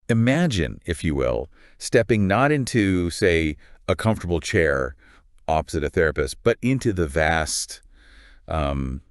Imagine, if you will, stepping not into, say, a comfortable chair opposite a therapist, but into the vast, um,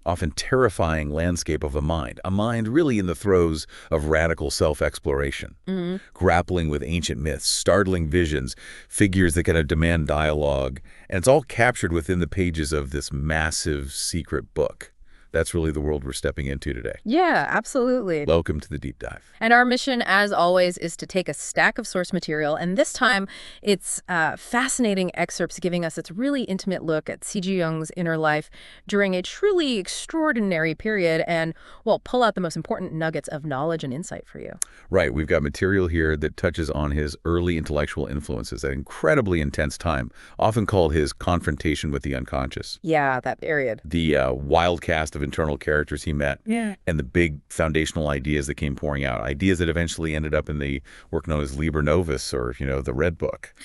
often terrifying landscape of a mind really in the throes of radical self-exploration, Hmm. grappling with ancient myths, startling visions, figures that kind of demand dialogue, and it's all captured within the pages of this massive secret book. That's really the world we're stepping into today. Yeah, absolutely. Welcome to the deep dive. And our mission, as always, is to take a stack of source material, and this time it's fascinating excerpts giving us its really intimate look at C.G. Jung's inner life during a truly extraordinary period and, well, pull out the most important nuggets of knowledge and insight for you. Right, we've got material here that touches on his early intellectual influences, an incredibly intense time, often called his confrontation with the unconscious. Yeah, that period. The wild cast of internal characters he met, and the big foundational ideas that came pouring out, ideas that eventually ended up in the work known as Liber Novus, or, the Red Book.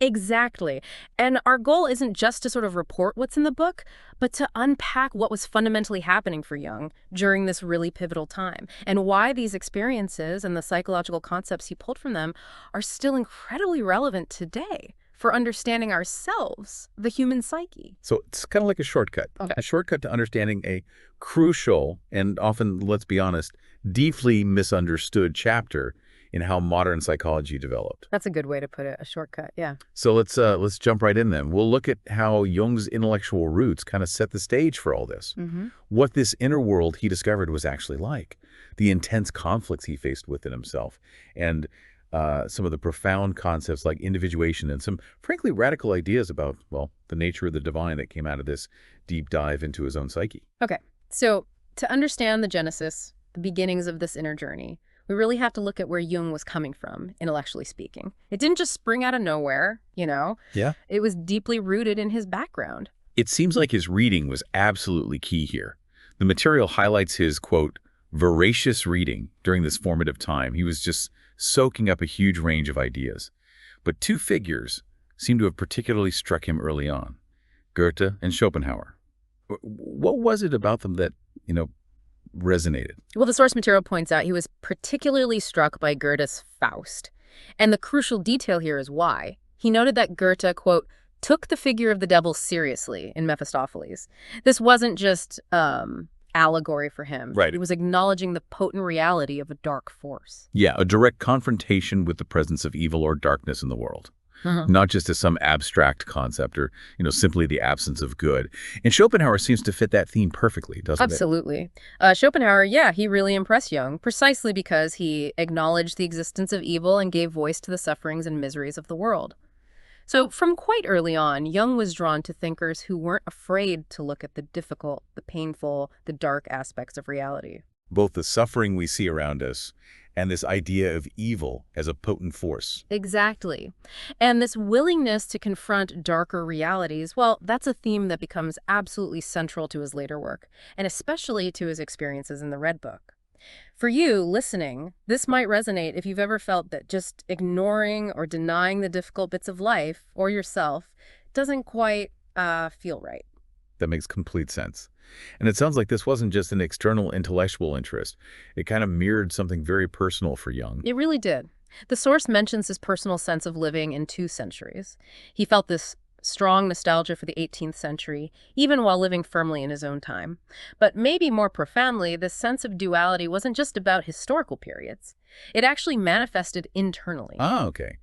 Exactly. And our goal isn't just to sort of report what's in the book, but to unpack what was fundamentally happening for Jung during this really pivotal time, and why these experiences and the psychological concepts he pulled from them are still incredibly relevant today for understanding ourselves, the human psyche. So it's kind of like a shortcut. Okay. A shortcut to understanding a crucial and often, let's be honest, deeply misunderstood chapter in how modern psychology developed. That's a good way to put it, a shortcut, yeah. So let's jump right in then. We'll look at how Jung's intellectual roots kind of set the stage for all this. Mm-hmm. What this inner world he discovered was actually like, the intense conflicts he faced within himself, and some of the profound concepts like individuation and some, frankly, radical ideas about, well, the nature of the divine that came out of this deep dive into his own psyche. Okay, so to understand the genesis, the beginnings of this inner journey, we really have to look at where Jung was coming from, intellectually speaking. It didn't just spring out of nowhere, Yeah. It was deeply rooted in his background. It seems like his reading was absolutely key here. The material highlights his, quote, voracious reading during this formative time. He was just soaking up a huge range of ideas. But two figures seem to have particularly struck him early on, Goethe and Schopenhauer. What was it about them that, resonated? Well, the source material points out he was particularly struck by Goethe's Faust. And the crucial detail here is why. He noted that Goethe, quote, took the figure of the devil seriously in Mephistopheles. This wasn't just allegory for him. Right. It was acknowledging the potent reality of a dark force. Yeah, a direct confrontation with the presence of evil or darkness in the world. Not just as some abstract concept or, simply the absence of good. And Schopenhauer seems to fit that theme perfectly, doesn't it? Absolutely. Schopenhauer, yeah, he really impressed Jung, precisely because he acknowledged the existence of evil and gave voice to the sufferings and miseries of the world. So from quite early on, Jung was drawn to thinkers who weren't afraid to look at the difficult, the painful, the dark aspects of reality. Both the suffering we see around us and this idea of evil as a potent force. Exactly. And this willingness to confront darker realities, well, that's a theme that becomes absolutely central to his later work, and especially to his experiences in the Red Book. For you, listening, this might resonate if you've ever felt that just ignoring or denying the difficult bits of life, or yourself, doesn't quite feel right. That makes complete sense. And it sounds like this wasn't just an external intellectual interest. It kind of mirrored something very personal for Jung. It really did. The source mentions his personal sense of living in two centuries. He felt this strong nostalgia for the 18th century, even while living firmly in his own time. But maybe more profoundly, this sense of duality wasn't just about historical periods. It actually manifested internally. Ah, okay.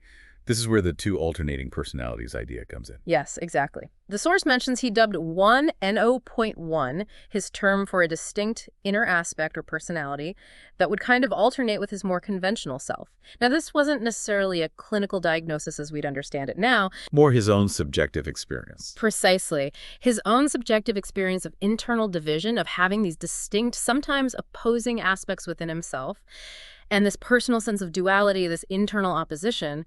This is where the two alternating personalities idea comes in. Yes, exactly. The source mentions he dubbed 1NO.1 his term for a distinct inner aspect or personality that would kind of alternate with his more conventional self. Now, this wasn't necessarily a clinical diagnosis as we'd understand it now. More his own subjective experience. Precisely. His own subjective experience of internal division, of having these distinct, sometimes opposing aspects within himself, and this personal sense of duality, this internal opposition.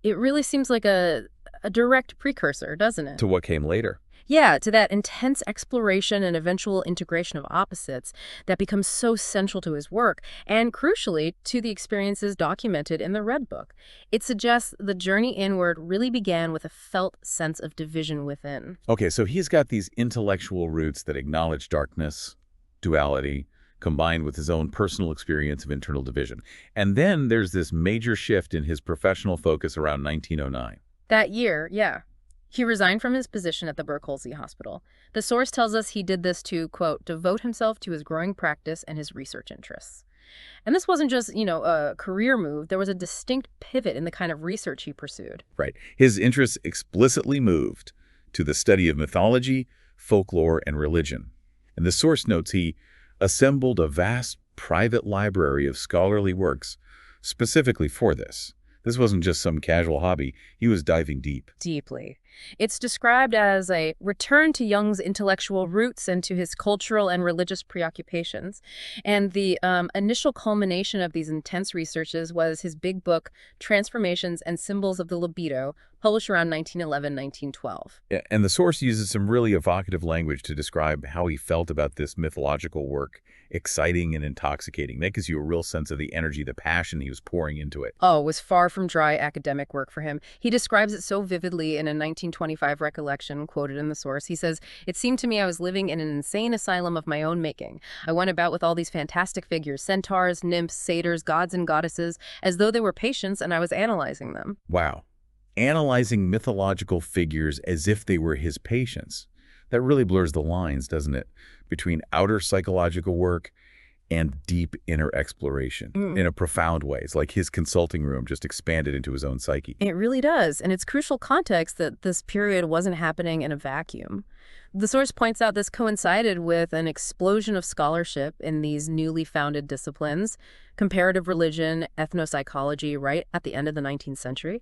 It really seems like a direct precursor, doesn't it? To what came later. Yeah, to that intense exploration and eventual integration of opposites that becomes so central to his work, and crucially, to the experiences documented in the Red Book. It suggests the journey inward really began with a felt sense of division within. Okay, so he's got these intellectual roots that acknowledge darkness, duality, combined with his own personal experience of internal division. And then there's this major shift in his professional focus around 1909. That year, yeah. He resigned from his position at the Berkholsee Hospital. The source tells us he did this to, quote, devote himself to his growing practice and his research interests. And this wasn't just, a career move. There was a distinct pivot in the kind of research he pursued. Right. His interests explicitly moved to the study of mythology, folklore, and religion. And the source notes he assembled a vast private library of scholarly works specifically for this. This wasn't just some casual hobby. He was diving deep. Deeply. It's described as a return to Jung's intellectual roots and to his cultural and religious preoccupations. And the initial culmination of these intense researches was his big book, Transformations and Symbols of the Libido, published around 1911, 1912. Yeah, and the source uses some really evocative language to describe how he felt about this mythological work, exciting and intoxicating. That gives you a real sense of the energy, the passion he was pouring into it. Oh, it was far from dry academic work for him. He describes it so vividly in a 1925 recollection quoted in the source. He says, "It seemed to me I was living in an insane asylum of my own making. I went about with all these fantastic figures, centaurs, nymphs, satyrs, gods and goddesses, as though they were patients and I was analyzing them." Wow. Analyzing mythological figures as if they were his patients. That really blurs the lines, doesn't it, between outer psychological work and deep inner exploration in a profound way. It's like his consulting room just expanded into his own psyche. It really does, and it's crucial context that this period wasn't happening in a vacuum. The source points out this coincided with an explosion of scholarship in these newly founded disciplines, comparative religion, ethnopsychology, right at the end of the 19th century.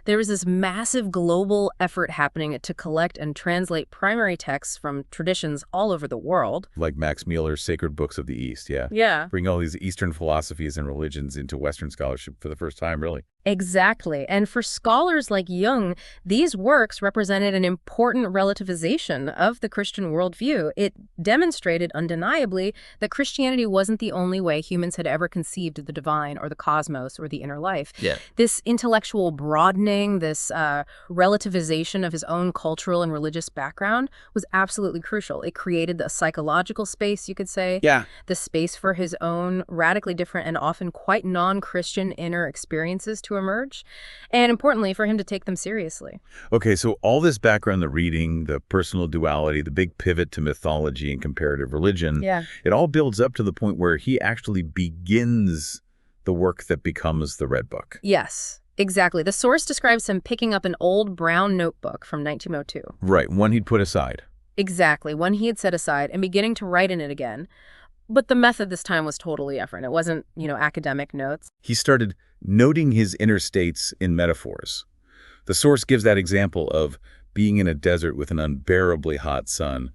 There was this massive global effort happening to collect and translate primary texts from traditions all over the world. Like Max Mueller's Sacred Books of the East, yeah. Yeah. Bring all these Eastern philosophies and religions into Western scholarship for the first time, really. Exactly. And for scholars like Jung, these works represented an important relativization of the Christian worldview. It demonstrated undeniably that Christianity wasn't the only way humans had ever conceived of the divine or the cosmos or the inner life. Yeah. This intellectual broadening, this relativization of his own cultural and religious background was absolutely crucial. It created a psychological space, you could say. Yeah. The space for his own radically different and often quite non-Christian inner experiences to emerge, and importantly, for him to take them seriously. Okay, so all this background, the reading, the personal duality, the big pivot to mythology and comparative religion, it all builds up to the point where he actually begins the work that becomes the Red Book. Yes, exactly. The source describes him picking up an old brown notebook from 1902. Right, one he'd put aside. Exactly, one he had set aside, and beginning to write in it again. But the method this time was totally different. It wasn't, academic notes. He started noting his inner states in metaphors. The source gives that example of being in a desert with an unbearably hot sun.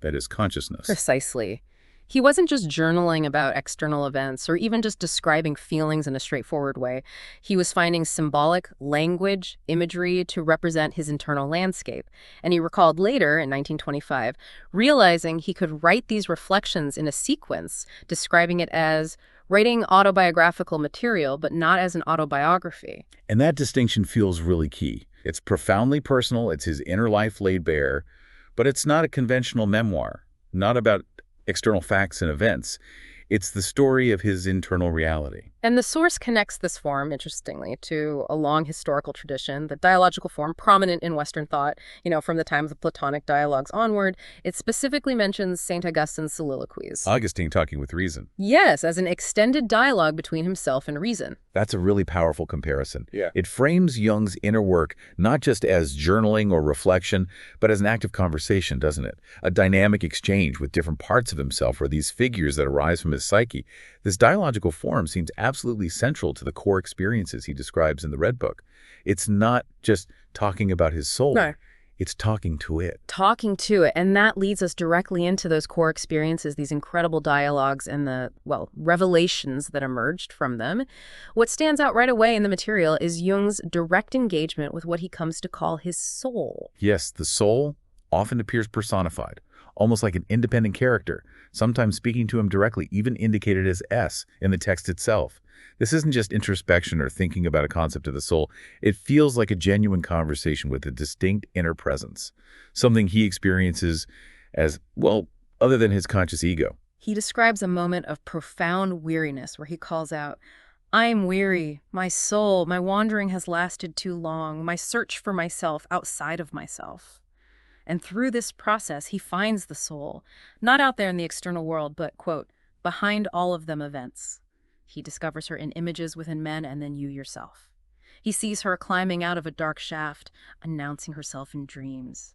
That is consciousness. Precisely. He wasn't just journaling about external events or even just describing feelings in a straightforward way. He was finding symbolic language, imagery to represent his internal landscape. And he recalled later, in 1925, realizing he could write these reflections in a sequence, describing it as writing autobiographical material, but not as an autobiography. And that distinction feels really key. It's profoundly personal, it's his inner life laid bare, but it's not a conventional memoir, not about external facts and events. It's the story of his internal reality. And the source connects this form, interestingly, to a long historical tradition, the dialogical form prominent in Western thought, from the time of the Platonic dialogues onward. It specifically mentions St. Augustine's soliloquies. Augustine talking with reason. Yes, as an extended dialogue between himself and reason. That's a really powerful comparison. Yeah. It frames Jung's inner work not just as journaling or reflection, but as an active conversation, doesn't it? A dynamic exchange with different parts of himself or these figures that arise from his psyche. This dialogical form seems absolutely central to the core experiences he describes in the Red Book. It's not just talking about his soul. No. It's talking to it. Talking to it. And that leads us directly into those core experiences, these incredible dialogues and the, revelations that emerged from them. What stands out right away in the material is Jung's direct engagement with what he comes to call his soul. Yes, the soul often appears personified, almost like an independent character, sometimes speaking to him directly, even indicated as S in the text itself. This isn't just introspection or thinking about a concept of the soul. It feels like a genuine conversation with a distinct inner presence, something he experiences as, other than his conscious ego. He describes a moment of profound weariness where he calls out, "I am weary, my soul, my wandering has lasted too long, my search for myself outside of myself." And through this process, he finds the soul, not out there in the external world, but, quote, "behind all of them events." He discovers her in images within men and then you yourself. He sees her climbing out of a dark shaft, announcing herself in dreams.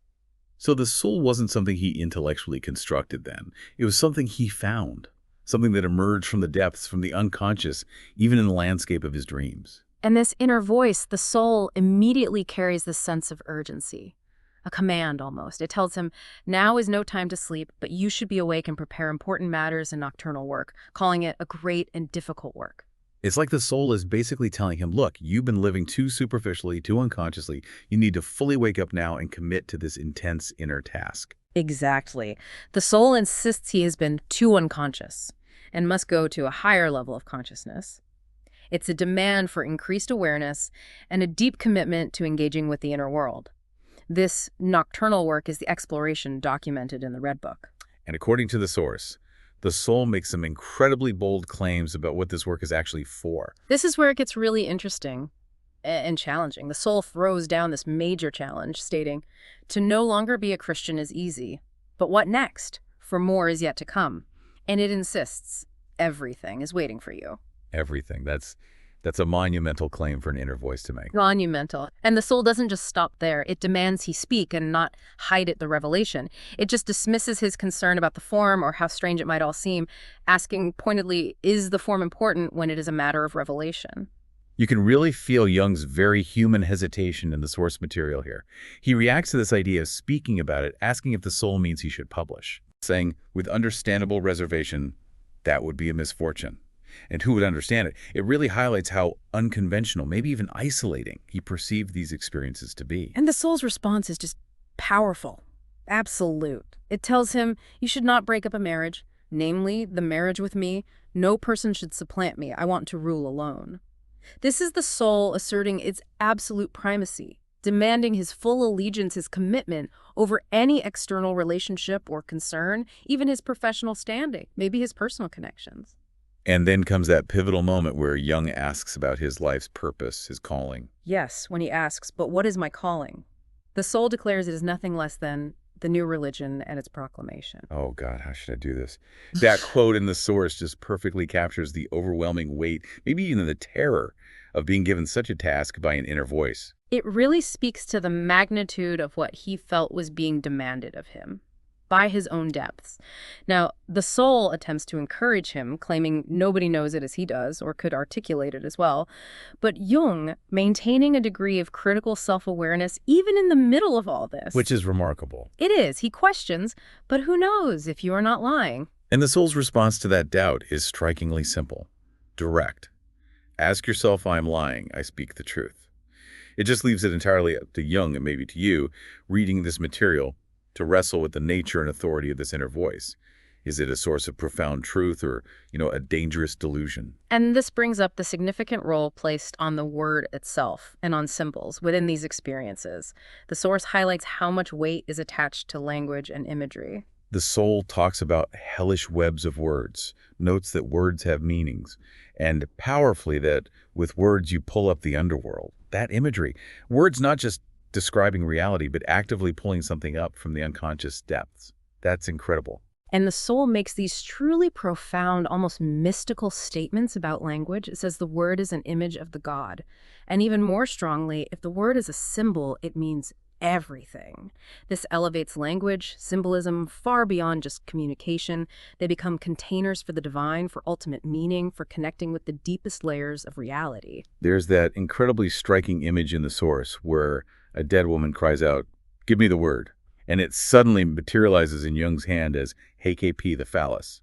So the soul wasn't something he intellectually constructed then. It was something he found, something that emerged from the depths, from the unconscious, even in the landscape of his dreams. And this inner voice, the soul, immediately carries this sense of urgency. A command, almost. It tells him, now is no time to sleep, but you should be awake and prepare important matters and nocturnal work, calling it a great and difficult work. It's like the soul is basically telling him, look, you've been living too superficially, too unconsciously. You need to fully wake up now and commit to this intense inner task. Exactly. The soul insists he has been too unconscious and must go to a higher level of consciousness. It's a demand for increased awareness and a deep commitment to engaging with the inner world. This nocturnal work is the exploration documented in the Red Book. And according to the source, the soul makes some incredibly bold claims about what this work is actually for. This is where it gets really interesting and challenging. The soul throws down this major challenge, stating, "To no longer be a Christian is easy, but what next? For more is yet to come." And it insists, everything is waiting for you. Everything. That's a monumental claim for an inner voice to make. Monumental. And the soul doesn't just stop there. It demands he speak and not hide it the revelation. It just dismisses his concern about the form or how strange it might all seem, asking pointedly, is the form important when it is a matter of revelation? You can really feel Jung's very human hesitation in the source material here. He reacts to this idea of speaking about it, asking if the soul means he should publish, saying, with understandable reservation, that would be a misfortune. And who would understand it? It really highlights how unconventional, maybe even isolating, he perceived these experiences to be. And the soul's response is just powerful, absolute. It tells him, you should not break up a marriage, namely the marriage with me. No person should supplant me. I want to rule alone. This is the soul asserting its absolute primacy, demanding his full allegiance, his commitment over any external relationship or concern, even his professional standing, maybe his personal connections. And then comes that pivotal moment where Jung asks about his life's purpose, his calling. Yes, when he asks, but what is my calling? The soul declares it is nothing less than the new religion and its proclamation. Oh God, how should I do this? That quote in the source just perfectly captures the overwhelming weight, maybe even the terror of being given such a task by an inner voice. It really speaks to the magnitude of what he felt was being demanded of him by his own depths. Now, the soul attempts to encourage him, claiming nobody knows it as he does or could articulate it as well. But Jung, maintaining a degree of critical self-awareness even in the middle of all this. Which is remarkable. It is. He questions, but who knows if you are not lying? And the soul's response to that doubt is strikingly simple, direct. Ask yourself, I am lying, I speak the truth. It just leaves it entirely up to Jung, and maybe to you, reading this material, to wrestle with the nature and authority of this inner voice. Is it a source of profound truth or, a dangerous delusion? And this brings up the significant role placed on the word itself and on symbols within these experiences. The source highlights how much weight is attached to language and imagery. The soul talks about hellish webs of words, notes that words have meanings, and powerfully that with words you pull up the underworld. That imagery. Words not just describing reality, but actively pulling something up from the unconscious depths. That's incredible. And the soul makes these truly profound, almost mystical statements about language. It says the word is an image of the God. And even more strongly, if the word is a symbol, it means everything. This elevates language, symbolism, far beyond just communication. They become containers for the divine, for ultimate meaning, for connecting with the deepest layers of reality. There's that incredibly striking image in the source where a dead woman cries out, "Give me the word." And it suddenly materializes in Jung's hand as HKP, the phallus.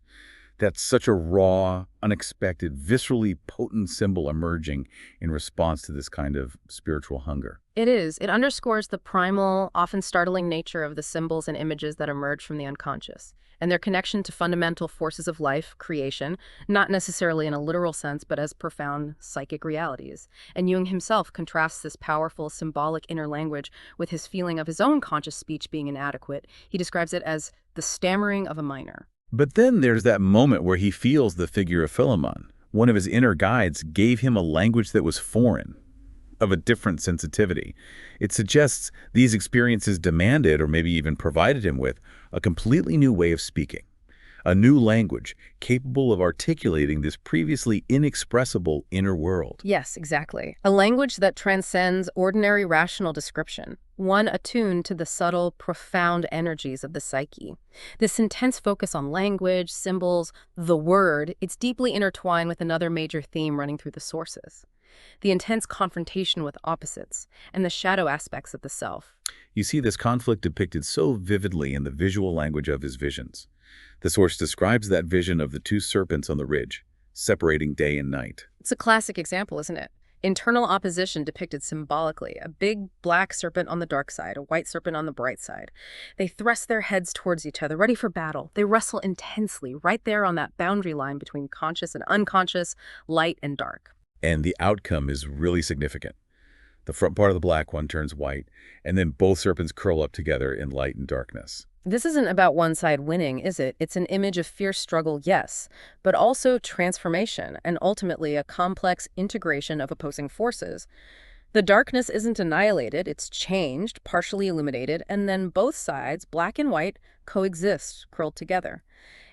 That's such a raw, unexpected, viscerally potent symbol emerging in response to this kind of spiritual hunger. It is. It underscores the primal, often startling nature of the symbols and images that emerge from the unconscious, and their connection to fundamental forces of life, creation, not necessarily in a literal sense, but as profound psychic realities. And Jung himself contrasts this powerful, symbolic inner language with his feeling of his own conscious speech being inadequate. He describes it as the stammering of a miner. But then there's that moment where he feels the figure of Philemon. One of his inner guides gave him a language that was foreign, of a different sensitivity. It suggests these experiences demanded, or maybe even provided him with, a completely new way of speaking, a new language capable of articulating this previously inexpressible inner world. Yes, exactly. A language that transcends ordinary rational description, one attuned to the subtle, profound energies of the psyche. This intense focus on language, symbols, the word, it's deeply intertwined with another major theme running through the sources: the intense confrontation with opposites and the shadow aspects of the self. You see this conflict depicted so vividly in the visual language of his visions. The source describes that vision of the two serpents on the ridge, separating day and night. It's a classic example, isn't it? Internal opposition depicted symbolically: a big black serpent on the dark side, a white serpent on the bright side. They thrust their heads towards each other, ready for battle. They wrestle intensely, right there on that boundary line between conscious and unconscious, light and dark. And the outcome is really significant. The front part of the black one turns white, and then both serpents curl up together in light and darkness. This isn't about one side winning, is it? It's an image of fierce struggle, yes, but also transformation and ultimately a complex integration of opposing forces. The darkness isn't annihilated, it's changed, partially illuminated, and then both sides, black and white, coexist, curled together.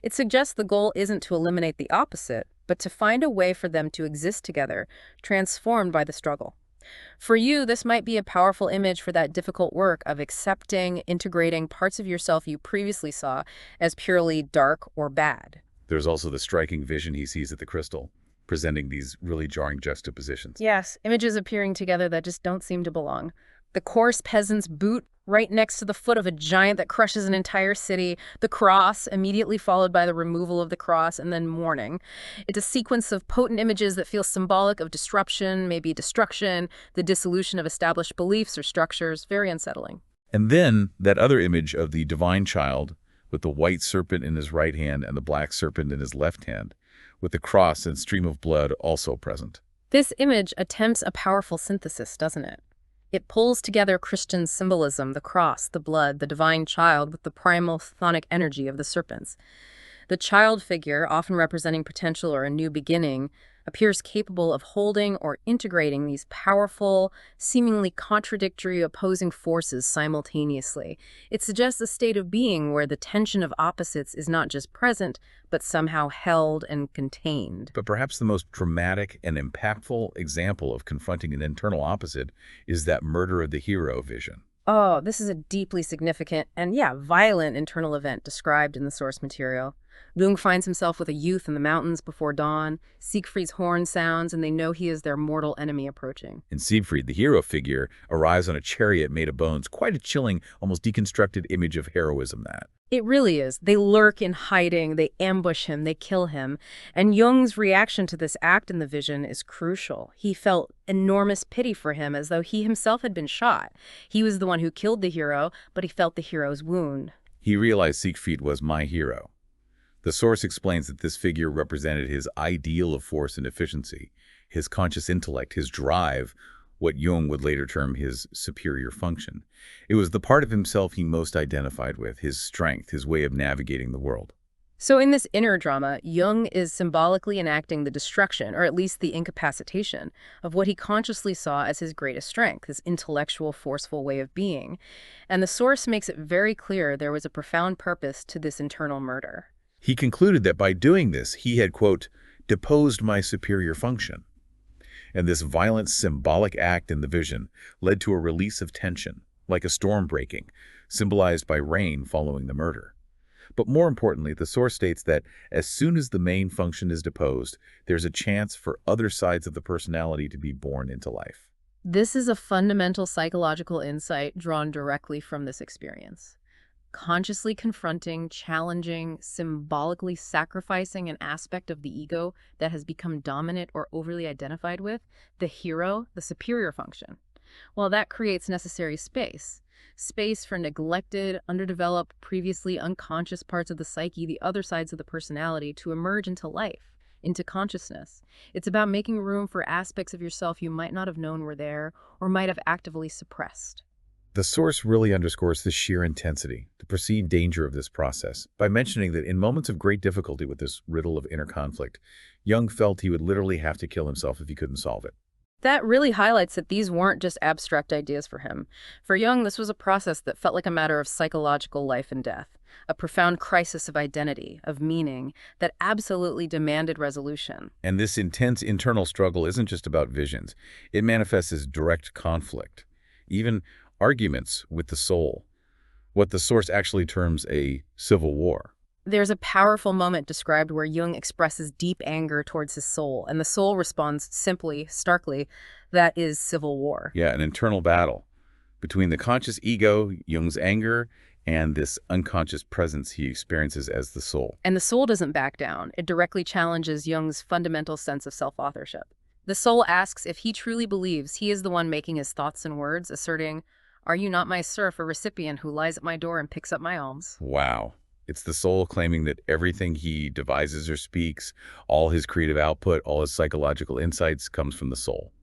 It suggests the goal isn't to eliminate the opposite, but to find a way for them to exist together, transformed by the struggle. For you, this might be a powerful image for that difficult work of accepting, integrating parts of yourself you previously saw as purely dark or bad. There's also the striking vision he sees at the crystal, presenting these really jarring juxtapositions. Yes, images appearing together that just don't seem to belong. The coarse peasant's boot right next to the foot of a giant that crushes an entire city, the cross immediately followed by the removal of the cross, and then mourning. It's a sequence of potent images that feel symbolic of disruption, maybe destruction, the dissolution of established beliefs or structures, very unsettling. And then that other image of the divine child with the white serpent in his right hand and the black serpent in his left hand, with the cross and stream of blood also present. This image attempts a powerful synthesis, doesn't it? It pulls together Christian symbolism, the cross, the blood, the divine child, with the primal chthonic energy of the serpents. The child figure, often representing potential or a new beginning, appears capable of holding or integrating these powerful, seemingly contradictory opposing forces simultaneously. It suggests a state of being where the tension of opposites is not just present, but somehow held and contained. But perhaps the most dramatic and impactful example of confronting an internal opposite is that murder of the hero vision. Oh, this is a deeply significant and, violent internal event described in the source material. Jung finds himself with a youth in the mountains before dawn. Siegfried's horn sounds, and they know he is their mortal enemy approaching. In Siegfried, the hero figure arrives on a chariot made of bones, quite a chilling, almost deconstructed image of heroism that. It really is. They lurk in hiding, they ambush him, they kill him. And Jung's reaction to this act in the vision is crucial. He felt enormous pity for him, as though he himself had been shot. He was the one who killed the hero, but he felt the hero's wound. He realized Siegfried was my hero. The source explains that this figure represented his ideal of force and efficiency, his conscious intellect, his drive, what Jung would later term his superior function. It was the part of himself he most identified with, his strength, his way of navigating the world. So in this inner drama, Jung is symbolically enacting the destruction, or at least the incapacitation, of what he consciously saw as his greatest strength, his intellectual, forceful way of being. And the source makes it very clear there was a profound purpose to this internal murder. He concluded that by doing this, he had, quote, deposed my superior function. And this violent symbolic act in the vision led to a release of tension, like a storm breaking, symbolized by rain following the murder. But more importantly, the source states that as soon as the main function is deposed, there's a chance for other sides of the personality to be born into life. This is a fundamental psychological insight drawn directly from this experience. Consciously confronting, challenging, symbolically sacrificing an aspect of the ego that has become dominant or overly identified with, the hero, the superior function. Well, that creates necessary space. Space for neglected, underdeveloped, previously unconscious parts of the psyche, the other sides of the personality, to emerge into life, into consciousness. It's about making room for aspects of yourself you might not have known were there or might have actively suppressed. The source really underscores the sheer intensity, the perceived danger of this process, by mentioning that in moments of great difficulty with this riddle of inner conflict, Jung felt he would literally have to kill himself if he couldn't solve it. That really highlights that these weren't just abstract ideas for him. For Jung, this was a process that felt like a matter of psychological life and death, a profound crisis of identity, of meaning, that absolutely demanded resolution. And this intense internal struggle isn't just about visions. It manifests as direct conflict, even arguments with the soul, what the source actually terms a civil war. There's a powerful moment described where Jung expresses deep anger towards his soul, and the soul responds simply, starkly, that is civil war. Yeah, an internal battle between the conscious ego, Jung's anger, and this unconscious presence he experiences as the soul. And the soul doesn't back down. It directly challenges Jung's fundamental sense of self-authorship. The soul asks if he truly believes he is the one making his thoughts and words, asserting, "Are you not my serf, a recipient who lies at my door and picks up my alms?" Wow. It's the soul claiming that everything he devises or speaks, all his creative output, all his psychological insights comes from the soul.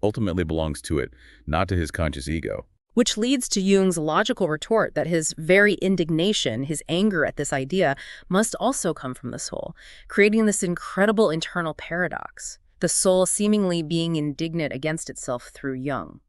Ultimately belongs to it, not to his conscious ego. Which leads to Jung's logical retort that his very indignation, his anger at this idea, must also come from the soul, creating this incredible internal paradox, the soul seemingly being indignant against itself through Jung.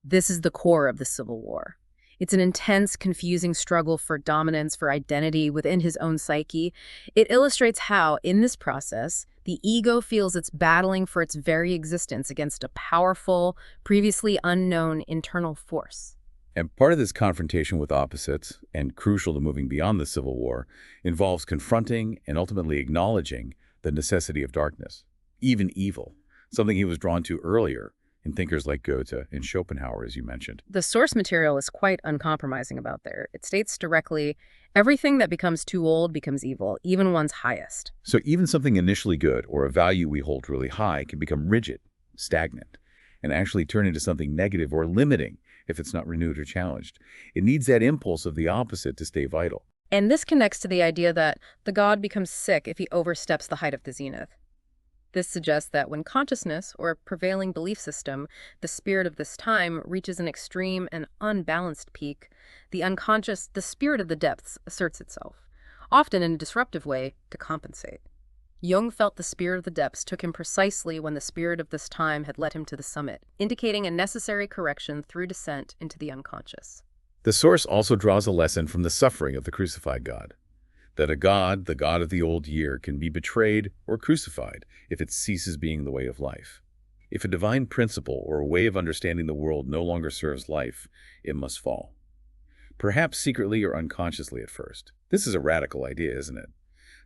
This is the core of the civil war. It's an intense, confusing struggle for dominance, for identity within his own psyche. It illustrates how, in this process, the ego feels it's battling for its very existence against a powerful, previously unknown internal force. And part of this confrontation with opposites, and crucial to moving beyond the civil war, involves confronting and ultimately acknowledging the necessity of darkness, even evil, something he was drawn to earlier in thinkers like Goethe and Schopenhauer, as you mentioned. The source material is quite uncompromising about there. It states directly, everything that becomes too old becomes evil, even one's highest. So even something initially good, or a value we hold really high, can become rigid, stagnant, and actually turn into something negative or limiting if it's not renewed or challenged. It needs that impulse of the opposite to stay vital. And this connects to the idea that the god becomes sick if he oversteps the height of the zenith. This suggests that when consciousness, or a prevailing belief system, the spirit of this time, reaches an extreme and unbalanced peak, the unconscious, the spirit of the depths, asserts itself, often in a disruptive way, to compensate. Jung felt the spirit of the depths took him precisely when the spirit of this time had led him to the summit, indicating a necessary correction through descent into the unconscious. The source also draws a lesson from the suffering of the crucified God, that a god, the god of the old year, can be betrayed or crucified if it ceases being the way of life. If a divine principle or a way of understanding the world no longer serves life, it must fall. Perhaps secretly or unconsciously at first. This is a radical idea, isn't it?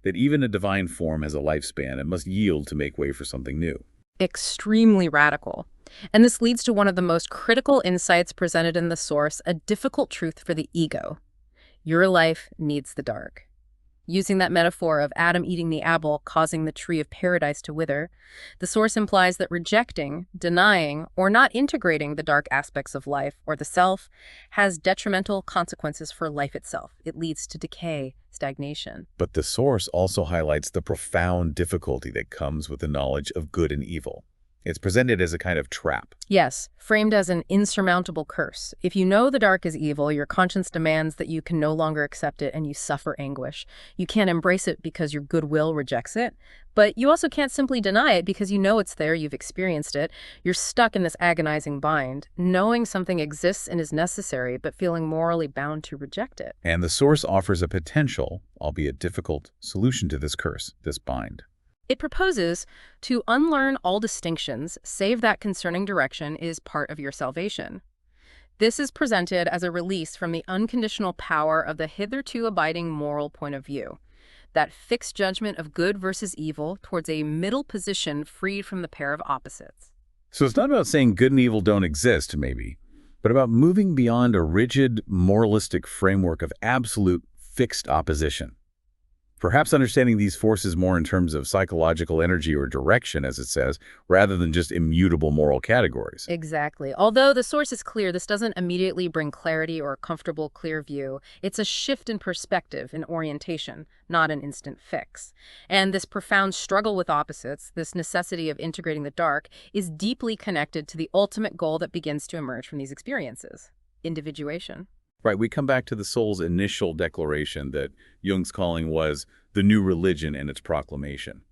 That even a divine form has a lifespan and must yield to make way for something new. Extremely radical. And this leads to one of the most critical insights presented in the source, a difficult truth for the ego. Your life needs the dark. Using that metaphor of Adam eating the apple, causing the tree of paradise to wither, the source implies that rejecting, denying, or not integrating the dark aspects of life or the self has detrimental consequences for life itself. It leads to decay, stagnation. But the source also highlights the profound difficulty that comes with the knowledge of good and evil. It's presented as a kind of trap. Yes, framed as an insurmountable curse. If you know the dark is evil, your conscience demands that you can no longer accept it and you suffer anguish. You can't embrace it because your goodwill rejects it, but you also can't simply deny it because you know it's there, you've experienced it. You're stuck in this agonizing bind, knowing something exists and is necessary, but feeling morally bound to reject it. And the source offers a potential, albeit difficult, solution to this curse, this bind. It proposes to unlearn all distinctions, save that concerning direction is part of your salvation. This is presented as a release from the unconditional power of the hitherto abiding moral point of view, that fixed judgment of good versus evil towards a middle position freed from the pair of opposites. So it's not about saying good and evil don't exist, maybe, but about moving beyond a rigid, moralistic framework of absolute fixed opposition. Perhaps understanding these forces more in terms of psychological energy or direction, as it says, rather than just immutable moral categories. Exactly. Although the source is clear, this doesn't immediately bring clarity or a comfortable, clear view. It's a shift in perspective, in orientation, not an instant fix. And this profound struggle with opposites, this necessity of integrating the dark, is deeply connected to the ultimate goal that begins to emerge from these experiences. individuation. Right, we come back to the soul's initial declaration that Jung's calling was the new religion and its proclamation.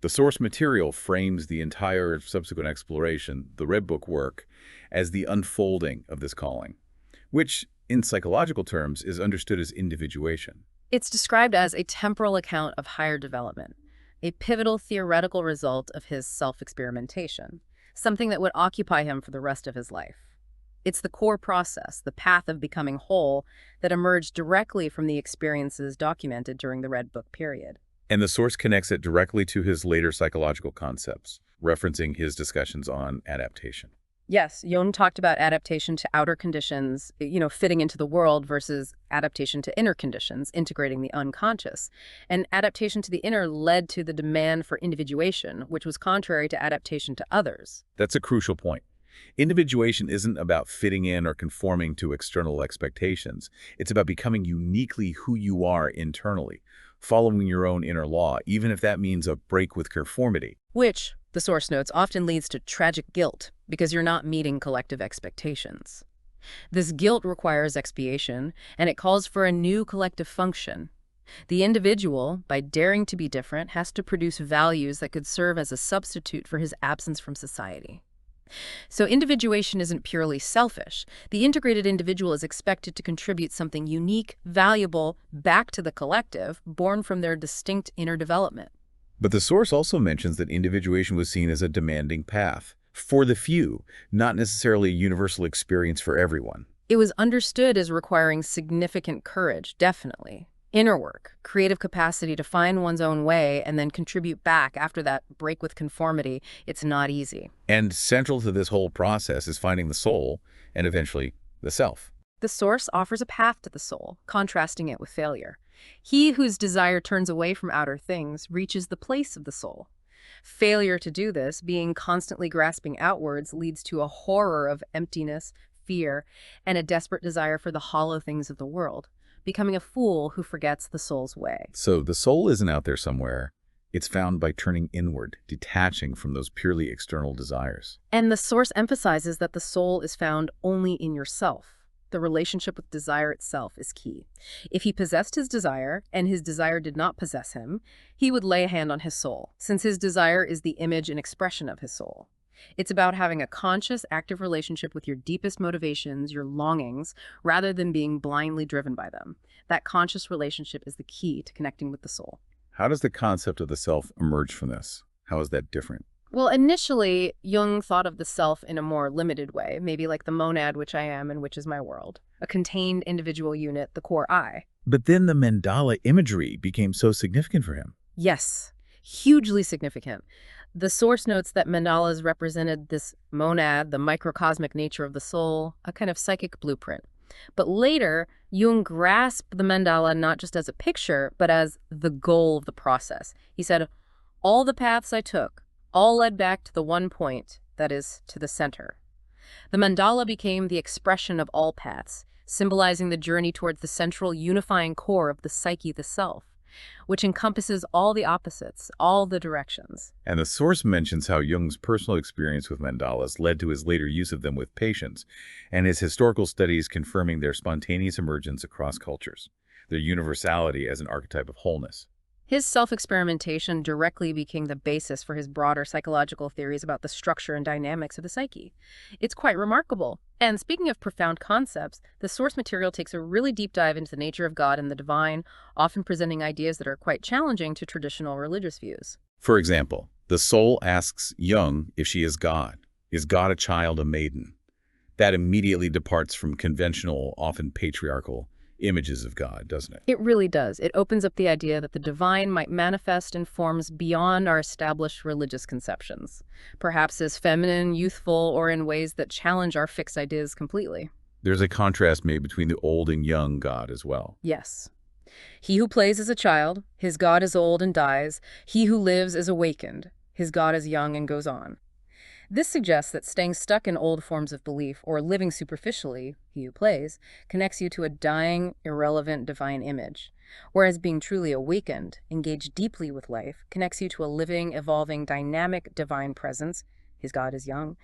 The source material frames the entire subsequent exploration, the Red Book work, as the unfolding of this calling, which, in psychological terms, is understood as individuation. It's described as a temporal account of higher development, a pivotal theoretical result of his self-experimentation, something that would occupy him for the rest of his life. It's the core process, the path of becoming whole, that emerged directly from the experiences documented during the Red Book period. And the source connects it directly to his later psychological concepts, referencing his discussions on adaptation. Yes, Jung talked about adaptation to outer conditions, fitting into the world versus adaptation to inner conditions, integrating the unconscious. And adaptation to the inner led to the demand for individuation, which was contrary to adaptation to others. That's a crucial point. Individuation isn't about fitting in or conforming to external expectations. It's about becoming uniquely who you are internally, following your own inner law, even if that means a break with conformity. Which, the source notes, often leads to tragic guilt because you're not meeting collective expectations. This guilt requires expiation, and it calls for a new collective function. The individual, by daring to be different, has to produce values that could serve as a substitute for his absence from society. So individuation isn't purely selfish. The integrated individual is expected to contribute something unique, valuable, back to the collective, born from their distinct inner development. But the source also mentions that individuation was seen as a demanding path for the few, not necessarily a universal experience for everyone. It was understood as requiring significant courage, definitely. Inner work, creative capacity to find one's own way and then contribute back after that break with conformity. It's not easy. And central to this whole process is finding the soul and eventually the self. The source offers a path to the soul, contrasting it with failure. He whose desire turns away from outer things reaches the place of the soul. Failure to do this, being constantly grasping outwards, leads to a horror of emptiness, fear, and a desperate desire for the hollow things of the world, becoming a fool who forgets the soul's way. So the soul isn't out there somewhere. It's found by turning inward, detaching from those purely external desires. And the source emphasizes that the soul is found only in yourself. The relationship with desire itself is key. If he possessed his desire, and his desire did not possess him, he would lay a hand on his soul, since his desire is the image and expression of his soul. It's about having a conscious, active relationship with your deepest motivations, your longings, rather than being blindly driven by them. That conscious relationship is the key to connecting with the soul. How does the concept of the self emerge from this? How is that different? Well, initially, Jung thought of the self in a more limited way, maybe like the monad, which I am and which is my world, a contained individual unit, the core I. But then the mandala imagery became so significant for him. Yes, hugely significant. The source notes that mandalas represented this monad, the microcosmic nature of the soul, a kind of psychic blueprint. But later, Jung grasped the mandala not just as a picture, but as the goal of the process. He said, all the paths I took, all led back to the one point, that is, to the center. The mandala became the expression of all paths, symbolizing the journey towards the central unifying core of the psyche, the self, which encompasses all the opposites, all the directions. And the source mentions how Jung's personal experience with mandalas led to his later use of them with patients, and his historical studies confirming their spontaneous emergence across cultures, their universality as an archetype of wholeness. His self-experimentation directly became the basis for his broader psychological theories about the structure and dynamics of the psyche. It's quite remarkable. And speaking of profound concepts, the source material takes a really deep dive into the nature of God and the divine, often presenting ideas that are quite challenging to traditional religious views. For example, the soul asks Jung if she is God. Is God a child, a maiden? That immediately departs from conventional, often patriarchal images of God, doesn't it? It really does. It opens up the idea that the divine might manifest in forms beyond our established religious conceptions, perhaps as feminine, youthful, or in ways that challenge our fixed ideas completely. There's a contrast made between the old and young God as well. Yes. He who plays is a child, his God is old and dies. He who lives is awakened, his God is young and goes on. This suggests that staying stuck in old forms of belief or living superficially, he who plays, connects you to a dying, irrelevant divine image, whereas being truly awakened, engaged deeply with life, connects you to a living, evolving, dynamic divine presence, his God is young,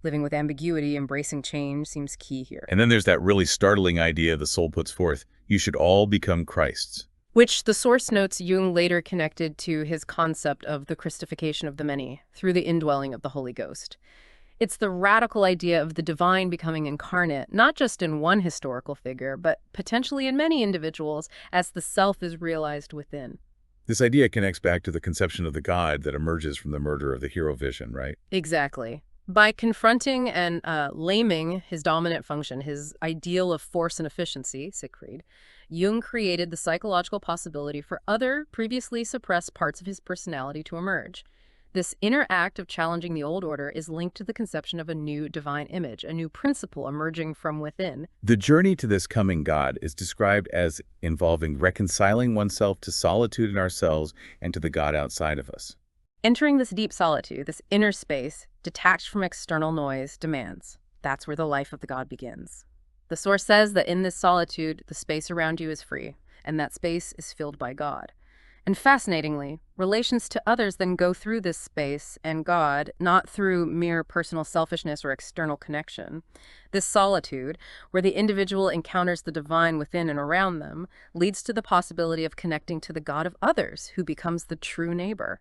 Living with ambiguity, embracing change seems key here. And then there's that really startling idea the soul puts forth: you should all become Christs. Which the source notes Jung later connected to his concept of the Christification of the many through the indwelling of the Holy Ghost. It's the radical idea of the divine becoming incarnate, not just in one historical figure, but potentially in many individuals as the self is realized within. This idea connects back to the conception of the God that emerges from the murder of the hero vision, right? Exactly. By confronting and laming his dominant function, his ideal of force and efficiency, Siegfried, Jung created the psychological possibility for other previously suppressed parts of his personality to emerge. This inner act of challenging the old order is linked to the conception of a new divine image, a new principle emerging from within. The journey to this coming God is described as involving reconciling oneself to solitude in ourselves and to the God outside of us. Entering this deep solitude, this inner space, detached from external noise, demands. That's where the life of the God begins. The source says that in this solitude, the space around you is free, and that space is filled by God. And fascinatingly, relations to others then go through this space and God, not through mere personal selfishness or external connection. This solitude, where the individual encounters the divine within and around them, leads to the possibility of connecting to the God of others, who becomes the true neighbor.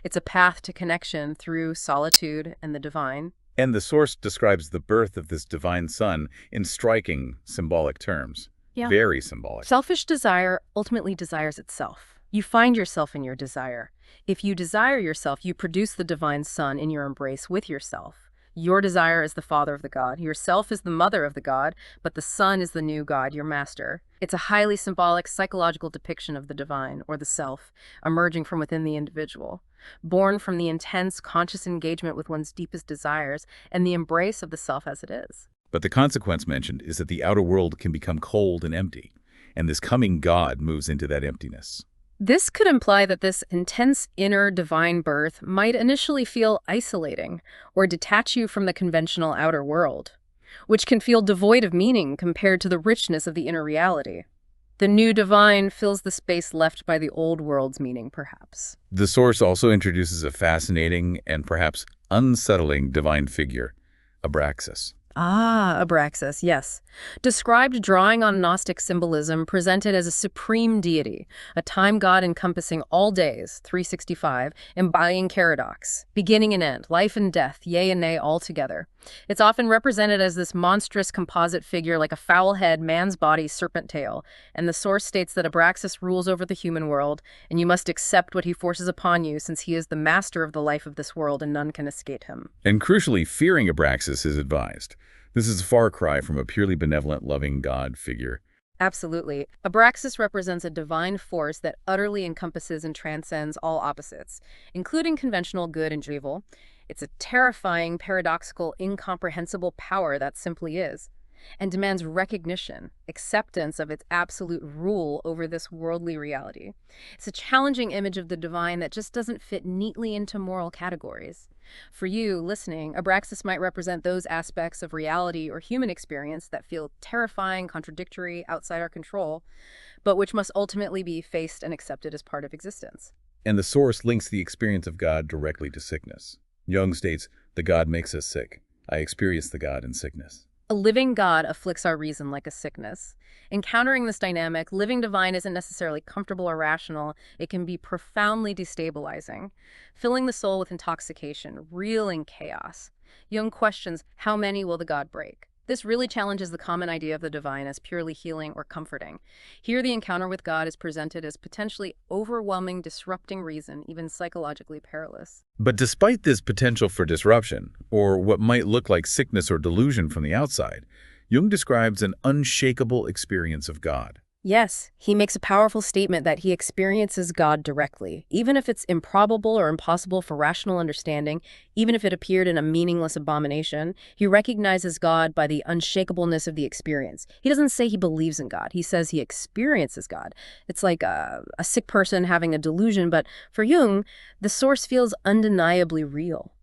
It's a path to connection through solitude and the divine. And the source describes the birth of this divine son in striking symbolic terms. Yeah. Very symbolic. Selfish desire ultimately desires itself. You find yourself in your desire. If you desire yourself, you produce the divine son in your embrace with yourself. Your desire is the father of the God. Yourself is the mother of the God, but the son is the new God, your master. It's a highly symbolic psychological depiction of the divine, or the self, emerging from within the individual, born from the intense conscious engagement with one's deepest desires and the embrace of the self as it is. But the consequence mentioned is that the outer world can become cold and empty, and this coming God moves into that emptiness. This could imply that this intense inner divine birth might initially feel isolating or detach you from the conventional outer world, which can feel devoid of meaning compared to the richness of the inner reality. The new divine fills the space left by the old world's meaning, perhaps. The source also introduces a fascinating and perhaps unsettling divine figure, Abraxas. Ah, Abraxas, yes. Described drawing on Gnostic symbolism, presented as a supreme deity, a time god encompassing all days, 365, embodying paradox, beginning and end, life and death, yea and nay all together. It's often represented as this monstrous composite figure like a fowl head, man's body, serpent tail, and the source states that Abraxas rules over the human world, and you must accept what he forces upon you since he is the master of the life of this world and none can escape him. And crucially, fearing Abraxas is advised. This is a far cry from a purely benevolent, loving God figure. Absolutely. Abraxas represents a divine force that utterly encompasses and transcends all opposites, including conventional good and evil. It's a terrifying, paradoxical, incomprehensible power that simply is, and demands recognition, acceptance of its absolute rule over this worldly reality. It's a challenging image of the divine that just doesn't fit neatly into moral categories. For you, listening, Abraxas might represent those aspects of reality or human experience that feel terrifying, contradictory, outside our control, but which must ultimately be faced and accepted as part of existence. And the source links the experience of God directly to sickness. Jung states, "The God makes us sick. I experience the God in sickness." A living God afflicts our reason like a sickness. Encountering this dynamic, living divine isn't necessarily comfortable or rational. It can be profoundly destabilizing, filling the soul with intoxication, reeling chaos. Jung questions, how many will the God break? This really challenges the common idea of the divine as purely healing or comforting. Here, the encounter with God is presented as potentially overwhelming, disrupting reason, even psychologically perilous. But despite this potential for disruption, or what might look like sickness or delusion from the outside, Jung describes an unshakable experience of God. Yes, he makes a powerful statement that he experiences God directly, even if it's improbable or impossible for rational understanding, even if it appeared in a meaningless abomination. He recognizes God by the unshakableness of the experience. He doesn't say he believes in God. He says he experiences God. It's like a sick person having a delusion, but for Jung, the source feels undeniably real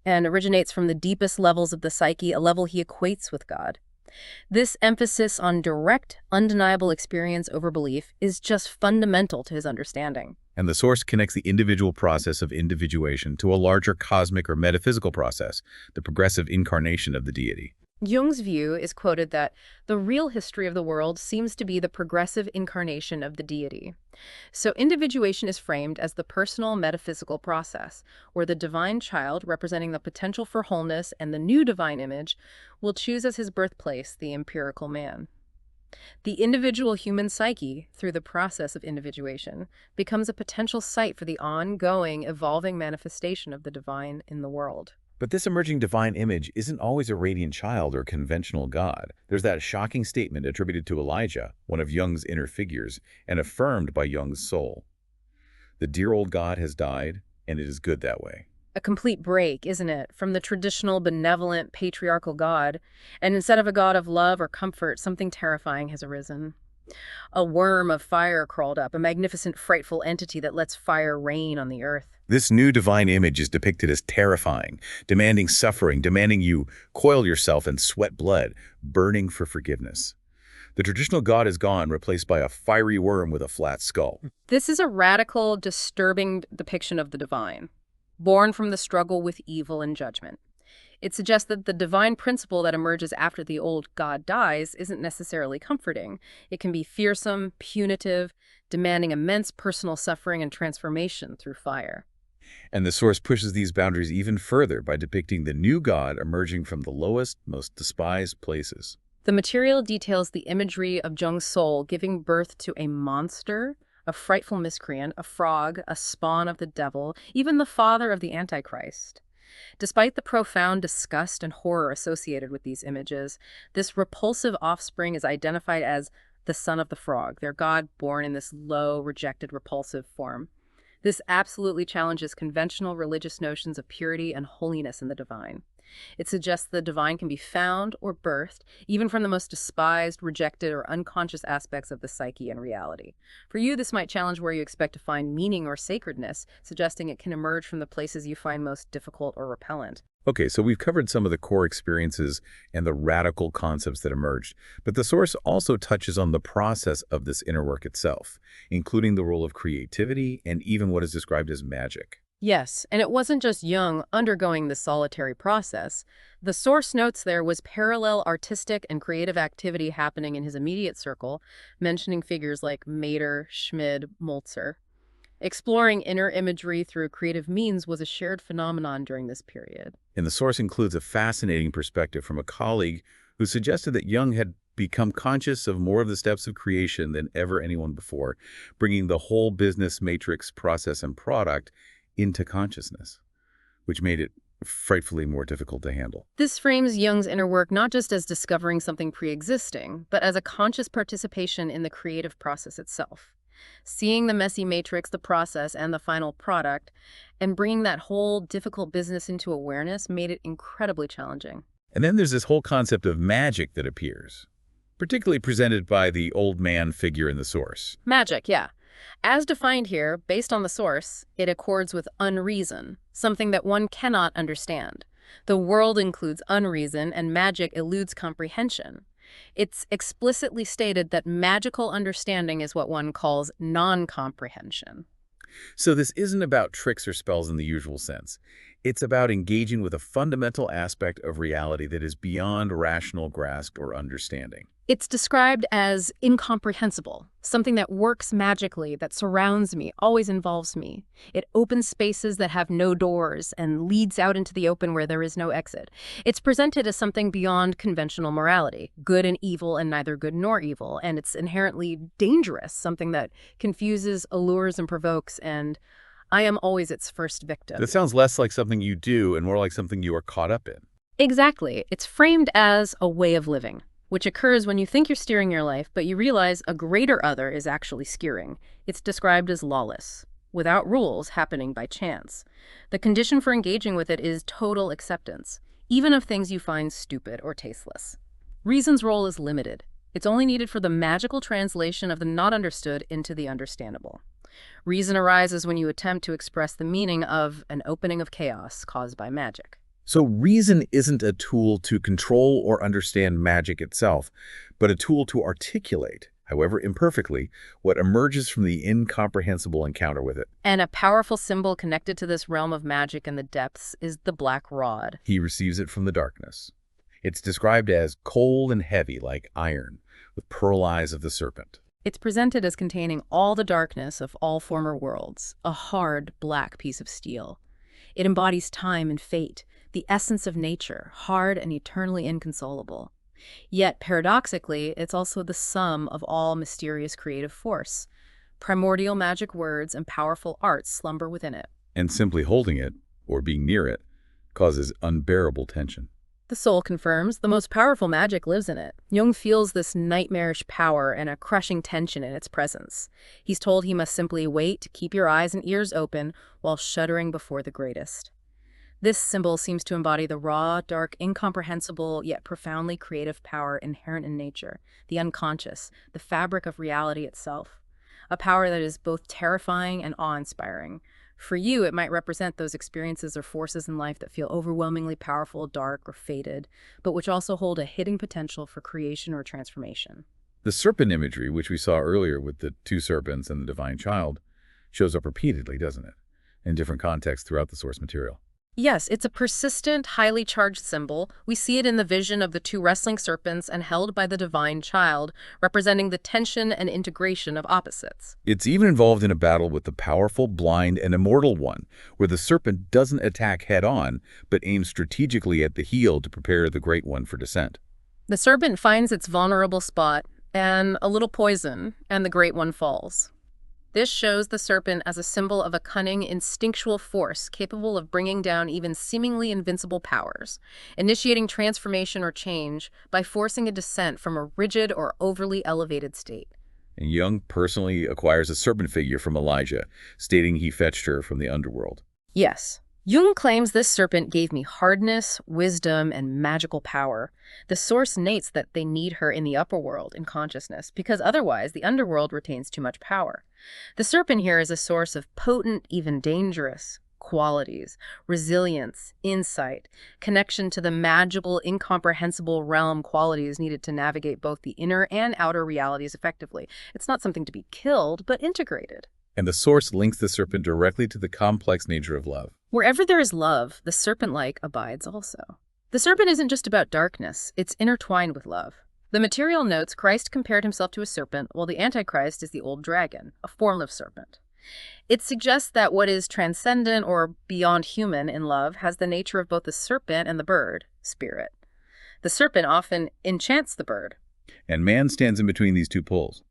and originates from the deepest levels of the psyche, a level he equates with God. This emphasis on direct, undeniable experience over belief is just fundamental to his understanding. And the source connects the individual process of individuation to a larger cosmic or metaphysical process, the progressive incarnation of the deity. Jung's view is quoted that the real history of the world seems to be the progressive incarnation of the deity. So individuation is framed as the personal metaphysical process, where the divine child, representing the potential for wholeness and the new divine image, will choose as his birthplace the empirical man. The individual human psyche, through the process of individuation, becomes a potential site for the ongoing, evolving manifestation of the divine in the world. But this emerging divine image isn't always a radiant child or conventional god. There's that shocking statement attributed to Elijah, one of Jung's inner figures, and affirmed by Jung's soul. The dear old god has died, and it is good that way. A complete break, isn't it, from the traditional benevolent patriarchal god, and instead of a god of love or comfort, something terrifying has arisen. A worm of fire crawled up, a magnificent, frightful entity that lets fire rain on the earth. This new divine image is depicted as terrifying, demanding suffering, demanding you coil yourself and sweat blood, burning for forgiveness. The traditional god is gone, replaced by a fiery worm with a flat skull. This is a radical, disturbing depiction of the divine, born from the struggle with evil and judgment. It suggests that the divine principle that emerges after the old god dies isn't necessarily comforting. It can be fearsome, punitive, demanding immense personal suffering and transformation through fire. And the source pushes these boundaries even further by depicting the new god emerging from the lowest, most despised places. The material details the imagery of Jung's soul giving birth to a monster, a frightful miscreant, a frog, a spawn of the devil, even the father of the Antichrist. Despite the profound disgust and horror associated with these images, this repulsive offspring is identified as the son of the frog, their god born in this low, rejected, repulsive form. This absolutely challenges conventional religious notions of purity and holiness in the divine. It suggests the divine can be found or birthed, even from the most despised, rejected, or unconscious aspects of the psyche and reality. For you, this might challenge where you expect to find meaning or sacredness, suggesting it can emerge from the places you find most difficult or repellent. Okay, so we've covered some of the core experiences and the radical concepts that emerged, but the source also touches on the process of this inner work itself, including the role of creativity and even what is described as magic. Yes, and it wasn't just Jung undergoing this solitary process. The source notes there was parallel artistic and creative activity happening in his immediate circle, mentioning figures like Mater, Schmid, Moltzer. Exploring inner imagery through creative means was a shared phenomenon during this period. And the source includes a fascinating perspective from a colleague who suggested that Jung had become conscious of more of the steps of creation than ever anyone before, bringing the whole business matrix process and product into consciousness, which made it frightfully more difficult to handle. This frames Jung's inner work not just as discovering something pre-existing, but as a conscious participation in the creative process itself. Seeing the messy matrix, the process, and the final product, and bringing that whole difficult business into awareness made it incredibly challenging. And then there's this whole concept of magic that appears, particularly presented by the old man figure in the source. Magic, yeah. As defined here, based on the source, it accords with unreason, something that one cannot understand. The world includes unreason, and magic eludes comprehension. It's explicitly stated that magical understanding is what one calls non-comprehension. So this isn't about tricks or spells in the usual sense. It's about engaging with a fundamental aspect of reality that is beyond rational grasp or understanding. It's described as incomprehensible, something that works magically, that surrounds me, always involves me. It opens spaces that have no doors and leads out into the open where there is no exit. It's presented as something beyond conventional morality, good and evil and neither good nor evil, and it's inherently dangerous, something that confuses, allures, and provokes, and I am always its first victim. That sounds less like something you do and more like something you are caught up in. Exactly. It's framed as a way of living, which occurs when you think you're steering your life, but you realize a greater other is actually steering. It's described as lawless, without rules, happening by chance. The condition for engaging with it is total acceptance, even of things you find stupid or tasteless. Reason's role is limited. It's only needed for the magical translation of the not understood into the understandable. Reason arises when you attempt to express the meaning of an opening of chaos caused by magic. So reason isn't a tool to control or understand magic itself, but a tool to articulate, however imperfectly, what emerges from the incomprehensible encounter with it. And a powerful symbol connected to this realm of magic and the depths is the black rod. He receives it from the darkness. It's described as cold and heavy like iron, with pearl eyes of the serpent. It's presented as containing all the darkness of all former worlds, a hard, black piece of steel. It embodies time and fate, the essence of nature, hard and eternally inconsolable. Yet, paradoxically, it's also the sum of all mysterious creative force. Primordial magic words and powerful arts slumber within it. And simply holding it, or being near it, causes unbearable tension. The soul confirms the most powerful magic lives in it. Jung feels this nightmarish power and a crushing tension in its presence. He's told he must simply wait, keep your eyes and ears open, while shuddering before the greatest. This symbol seems to embody the raw, dark, incomprehensible, yet profoundly creative power inherent in nature, the unconscious, the fabric of reality itself. A power that is both terrifying and awe-inspiring. For you, it might represent those experiences or forces in life that feel overwhelmingly powerful, dark, or fated, but which also hold a hidden potential for creation or transformation. The serpent imagery, which we saw earlier with the two serpents and the divine child, shows up repeatedly, doesn't it, in different contexts throughout the source material. Yes, it's a persistent, highly charged symbol. We see it in the vision of the two wrestling serpents and held by the divine child, representing the tension and integration of opposites. It's even involved in a battle with the powerful, blind, and immortal one, where the serpent doesn't attack head-on, but aims strategically at the heel to prepare the Great One for descent. The serpent finds its vulnerable spot, and a little poison, and the Great One falls. This shows the serpent as a symbol of a cunning, instinctual force capable of bringing down even seemingly invincible powers, initiating transformation or change by forcing a descent from a rigid or overly elevated state. And Jung personally acquires a serpent figure from Elijah, stating he fetched her from the underworld. Yes. Jung claims this serpent gave me hardness, wisdom, and magical power. The source notes that they need her in the upper world, in consciousness, because otherwise the underworld retains too much power. The serpent here is a source of potent, even dangerous, qualities, resilience, insight, connection to the magical, incomprehensible realm qualities needed to navigate both the inner and outer realities effectively. It's not something to be killed, but integrated. And the source links the serpent directly to the complex nature of love. Wherever there is love, the serpent-like abides also. The serpent isn't just about darkness, it's intertwined with love. The material notes Christ compared himself to a serpent, while the Antichrist is the old dragon, a form of serpent. It suggests that what is transcendent or beyond human in love has the nature of both the serpent and the bird, spirit. The serpent often enchants the bird. And man stands in between these two poles.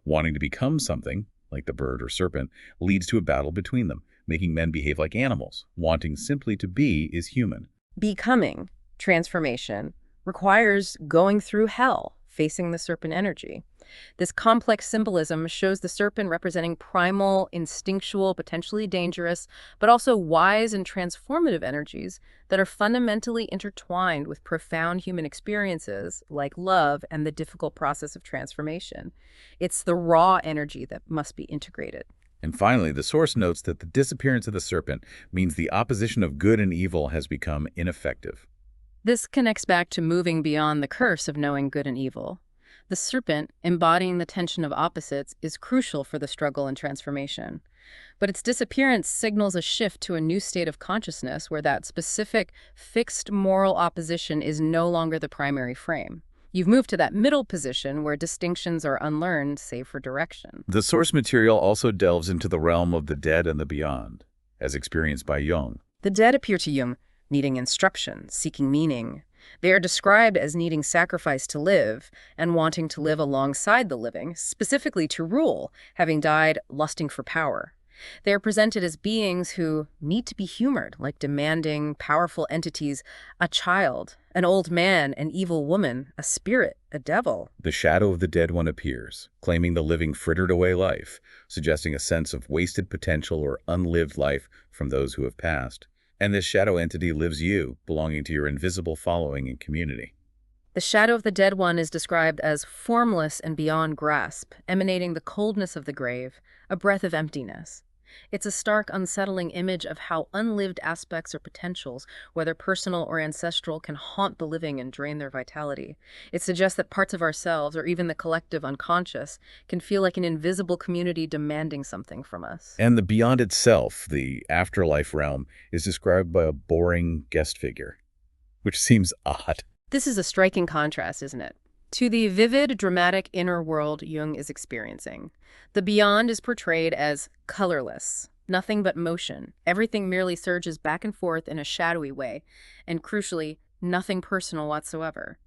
Wanting to become something, like the bird or serpent, leads to a battle between them, making men behave like animals. Wanting simply to be is human. Becoming, transformation, requires going through hell, facing the serpent energy. This complex symbolism shows the serpent representing primal, instinctual, potentially dangerous, but also wise and transformative energies that are fundamentally intertwined with profound human experiences like love and the difficult process of transformation. It's the raw energy that must be integrated. And finally, the source notes that the disappearance of the serpent means the opposition of good and evil has become ineffective. This connects back to moving beyond the curse of knowing good and evil. The serpent, embodying the tension of opposites, is crucial for the struggle and transformation. But its disappearance signals a shift to a new state of consciousness where that specific, fixed moral opposition is no longer the primary frame. You've moved to that middle position where distinctions are unlearned, save for direction. The source material also delves into the realm of the dead and the beyond, as experienced by Jung. The dead appear to Jung, needing instruction, seeking meaning. They are described as needing sacrifice to live and wanting to live alongside the living, specifically to rule, having died lusting for power. They are presented as beings who need to be humored, like demanding, powerful entities, a child, an old man, an evil woman, a spirit, a devil. The shadow of the dead one appears, claiming the living frittered away life, suggesting a sense of wasted potential or unlived life from those who have passed. And this shadow entity lives you, belonging to your invisible following and community. The shadow of the dead one is described as formless and beyond grasp, emanating the coldness of the grave, a breath of emptiness. It's a stark, unsettling image of how unlived aspects or potentials, whether personal or ancestral, can haunt the living and drain their vitality. It suggests that parts of ourselves, or even the collective unconscious, can feel like an invisible community demanding something from us. And the beyond itself, the afterlife realm, is described by a boring guest figure, which seems odd. This is a striking contrast, isn't it? To the vivid, dramatic inner world Jung is experiencing. The beyond is portrayed as colorless, nothing but motion. Everything merely surges back and forth in a shadowy way, and crucially, nothing personal whatsoever.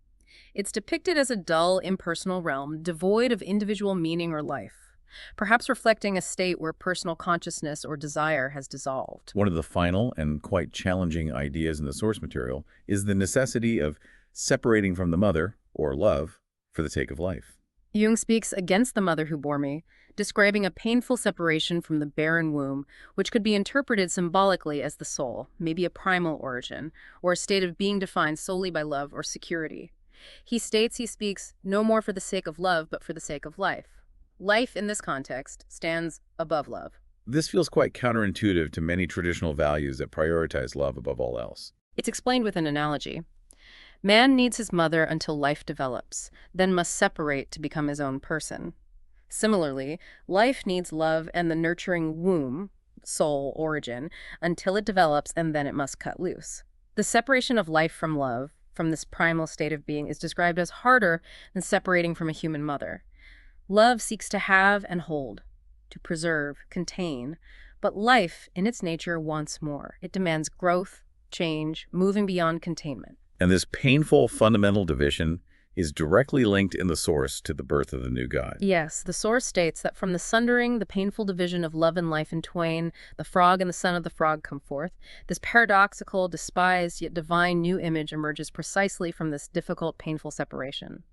It's depicted as a dull, impersonal realm, devoid of individual meaning or life, perhaps reflecting a state where personal consciousness or desire has dissolved. One of the final and quite challenging ideas in the source material is the necessity of separating from the mother, or love, for the sake of life. Jung speaks against the mother who bore me, describing a painful separation from the barren womb, which could be interpreted symbolically as the soul, maybe a primal origin, or a state of being defined solely by love or security. He states he speaks no more for the sake of love, but for the sake of life. Life, in this context, stands above love. This feels quite counterintuitive to many traditional values that prioritize love above all else. It's explained with an analogy. Man needs his mother until life develops, then must separate to become his own person. Similarly, life needs love and the nurturing womb, soul, origin, until it develops, and then it must cut loose. The separation of life from love, from this primal state of being, is described as harder than separating from a human mother. Love seeks to have and hold, to preserve, contain, but life, in its nature, wants more. It demands growth, change, moving beyond containment. And this painful fundamental division is directly linked in the source to the birth of the new God. Yes, the source states that from the sundering, the painful division of love and life in twain, the frog and the son of the frog come forth. This paradoxical, despised, yet divine new image emerges precisely from this difficult, painful separation.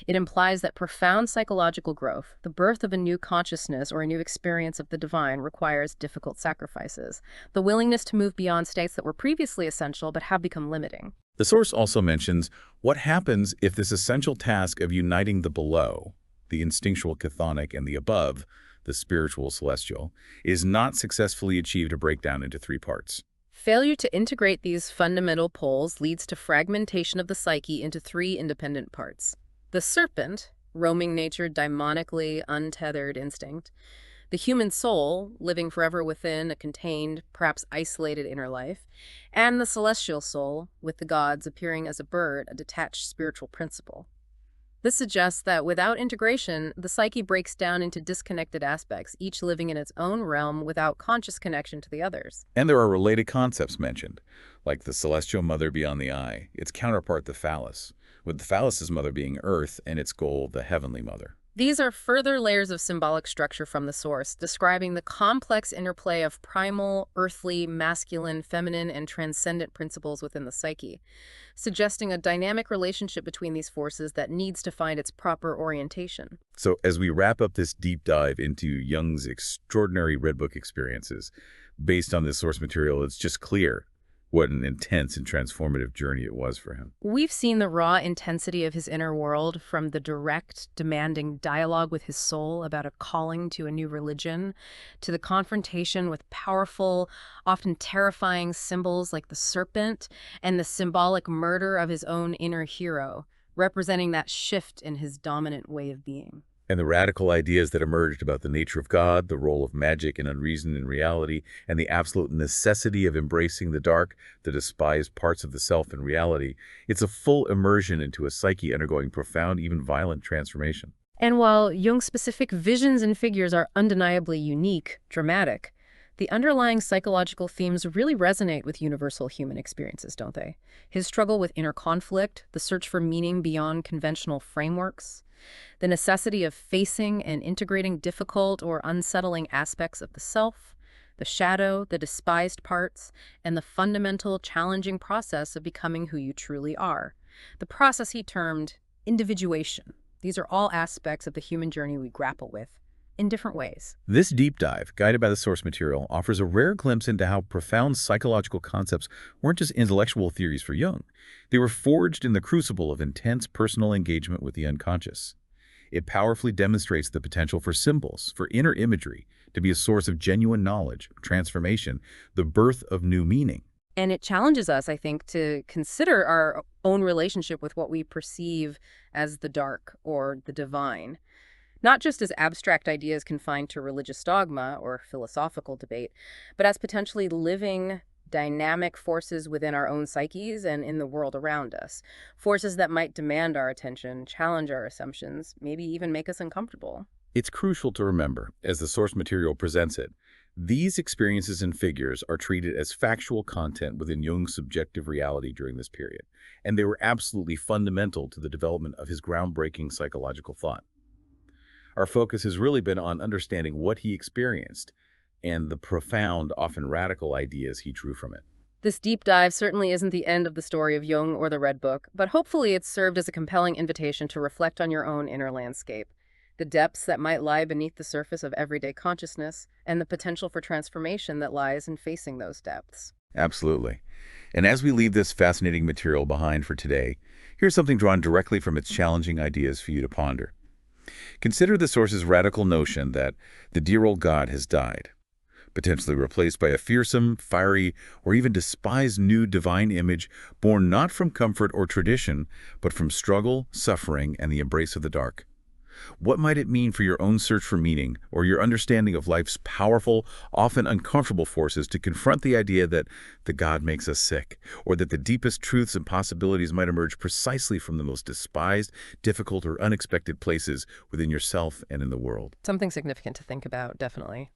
It implies that profound psychological growth, the birth of a new consciousness or a new experience of the divine, requires difficult sacrifices, the willingness to move beyond states that were previously essential but have become limiting. The source also mentions what happens if this essential task of uniting the below, the instinctual chthonic, and the above, the spiritual celestial, is not successfully achieved or break down into three parts. Failure to integrate these fundamental poles leads to fragmentation of the psyche into three independent parts. The serpent, roaming nature, daimonically untethered instinct. The human soul, living forever within a contained, perhaps isolated inner life. And the celestial soul, with the gods appearing as a bird, a detached spiritual principle. This suggests that without integration, the psyche breaks down into disconnected aspects, each living in its own realm without conscious connection to the others. And there are related concepts mentioned, like the celestial mother beyond the eye, its counterpart the phallus, with the phallus's mother being earth and its goal the heavenly mother. These are further layers of symbolic structure from the source, describing the complex interplay of primal, earthly, masculine, feminine, and transcendent principles within the psyche, suggesting a dynamic relationship between these forces that needs to find its proper orientation. So as we wrap up this deep dive into Jung's extraordinary Red Book experiences, based on this source material, it's just clear what an intense and transformative journey it was for him. We've seen the raw intensity of his inner world, from the direct, demanding dialogue with his soul about a calling to a new religion, to the confrontation with powerful, often terrifying symbols like the serpent, and the symbolic murder of his own inner hero, representing that shift in his dominant way of being. And the radical ideas that emerged about the nature of God, the role of magic and unreason in reality, and the absolute necessity of embracing the dark, the despised parts of the self in reality. It's a full immersion into a psyche undergoing profound, even violent transformation. And while Jung's specific visions and figures are undeniably unique, dramatic, the underlying psychological themes really resonate with universal human experiences, don't they? His struggle with inner conflict, the search for meaning beyond conventional frameworks, the necessity of facing and integrating difficult or unsettling aspects of the self, the shadow, the despised parts, and the fundamental, challenging process of becoming who you truly are. The process he termed individuation. These are all aspects of the human journey we grapple with, in different ways. This deep dive, guided by the source material, offers a rare glimpse into how profound psychological concepts weren't just intellectual theories for Jung. They were forged in the crucible of intense personal engagement with the unconscious. It powerfully demonstrates the potential for symbols, for inner imagery, to be a source of genuine knowledge, transformation, the birth of new meaning. And it challenges us, I think, to consider our own relationship with what we perceive as the dark or the divine, not just as abstract ideas confined to religious dogma or philosophical debate, but as potentially living, dynamic forces within our own psyches and in the world around us. Forces that might demand our attention, challenge our assumptions, maybe even make us uncomfortable. It's crucial to remember, as the source material presents it, these experiences and figures are treated as factual content within Jung's subjective reality during this period, and they were absolutely fundamental to the development of his groundbreaking psychological thought. Our focus has really been on understanding what he experienced and the profound, often radical ideas he drew from it. This deep dive certainly isn't the end of the story of Jung or the Red Book, but hopefully it's served as a compelling invitation to reflect on your own inner landscape, the depths that might lie beneath the surface of everyday consciousness, and the potential for transformation that lies in facing those depths. Absolutely. And as we leave this fascinating material behind for today, here's something drawn directly from its challenging ideas for you to ponder. Consider the source's radical notion that the dear old God has died, potentially replaced by a fearsome, fiery, or even despised new divine image born not from comfort or tradition, but from struggle, suffering, and the embrace of the dark. What might it mean for your own search for meaning or your understanding of life's powerful, often uncomfortable forces to confront the idea that the God makes us sick, or that the deepest truths and possibilities might emerge precisely from the most despised, difficult, or unexpected places within yourself and in the world? Something significant to think about, definitely.